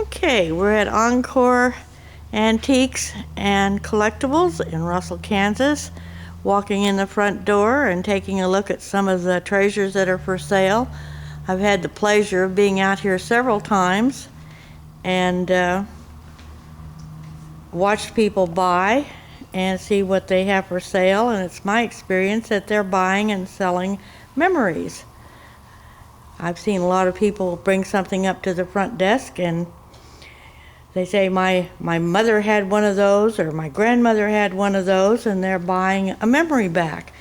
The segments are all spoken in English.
Okay, we're at Encore Antiques and Collectibles in Russell, Kansas. Walking in the front door and taking a look at some of the treasures that are for sale. I've had the pleasure of being out here several times and watched people buy and see what they have for sale, and it's my experience that they're buying and selling memories. I've seen a lot of people bring something up to the front desk and they say my mother had one of those or my grandmother had one of those, and they're buying a memory back.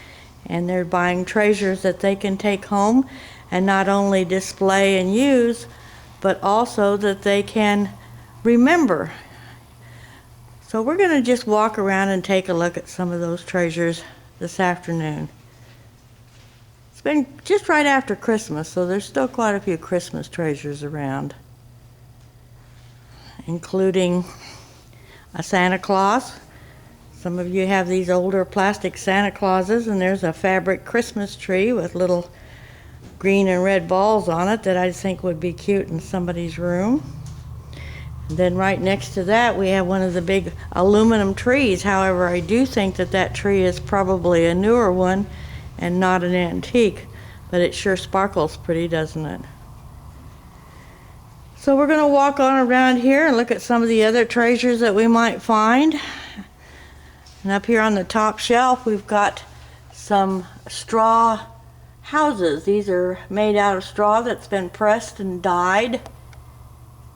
And they're buying treasures that they can take home and not only display and use, but also that they can remember. So we're going to just walk around and take a look at some of those treasures this afternoon. It's been just right after Christmas, so there's still quite a few Christmas treasures around, including a Santa Claus. Some of you have these older plastic Santa Clauses, and there's a fabric Christmas tree with little green and red balls on it that I think would be cute in somebody's room. And then right next to that we have one of the big aluminum trees. However, I do think that that tree is probably a newer one and not an antique, but it sure sparkles pretty, doesn't it? So we're going to walk on around here and look at some of the other treasures that we might find. And up here on the top shelf we've got some straw houses. These are made out of straw that's been pressed and dyed,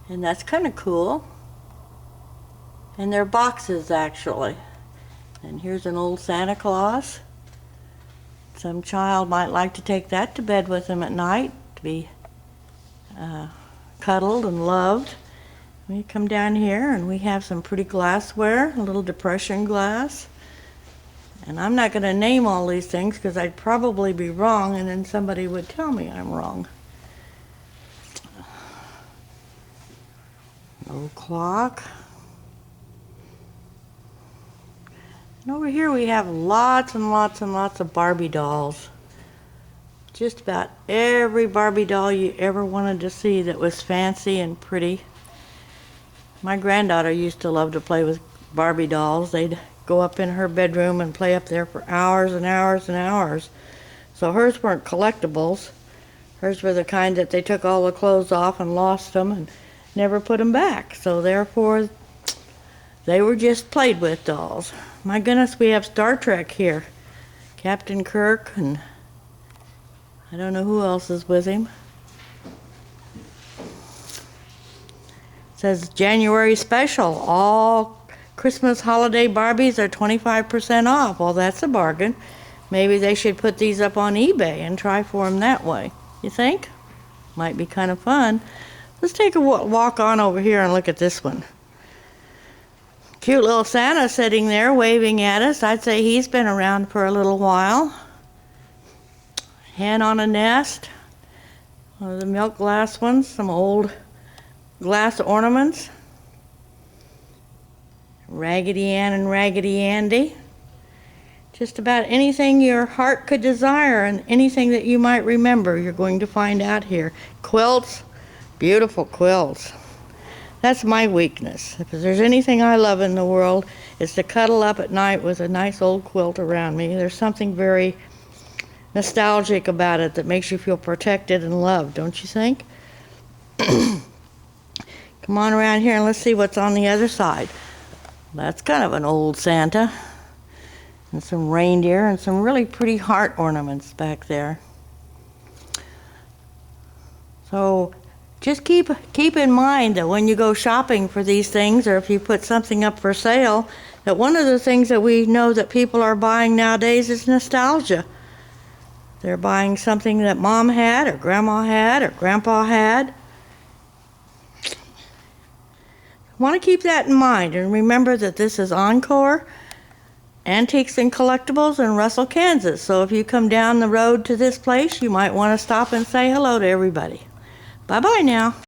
and that's kind of cool. And they're boxes actually. And here's an old Santa Claus. Some child might like to take that to bed with them at night to be cuddled and loved. We come down here and we have some pretty glassware, a little depression glass. And I'm not going to name all these things because I'd probably be wrong, and then somebody would tell me I'm wrong. An old clock. And over here we have lots and lots and lots of Barbie dolls. Just about every Barbie doll you ever wanted to see that was fancy and pretty. My granddaughter used to love to play with Barbie dolls. They'd go up in her bedroom and play up there for hours and hours and hours. So hers weren't collectibles. Hers were the kind that they took all the clothes off and lost them and never put them back. So therefore, they were just played with dolls. My goodness, we have Star Trek here. Captain Kirk, and I don't know who else is with him. It says January special. All Christmas holiday Barbies are 25% off. Well, that's a bargain. Maybe they should put these up on eBay and try for them that way. You think? Might be kind of fun. Let's take a walk on over here and look at this one. Cute little Santa sitting there waving at us. I'd say he's been around for a little while. Hen on a nest. One of the milk glass ones. Some old glass ornaments. Raggedy Ann and Raggedy Andy. Just about anything your heart could desire and anything that you might remember you're going to find out here. Quilts. Beautiful quilts. That's my weakness. If there's anything I love in the world, it's to cuddle up at night with a nice old quilt around me. There's something very nostalgic about it that makes you feel protected and loved, don't you think? Come on around here and let's see what's on the other side. That's kind of an old Santa. And some reindeer and some really pretty heart ornaments back there. So just keep in mind that when you go shopping for these things, or if you put something up for sale, that one of the things that we know that people are buying nowadays is nostalgia. They're buying something that mom had, or grandma had, or grandpa had. Want to keep that in mind and remember that this is Encore Antiques and Collectibles in Russell, Kansas. So if you come down the road to this place, you might want to stop and say hello to everybody. Bye-bye now.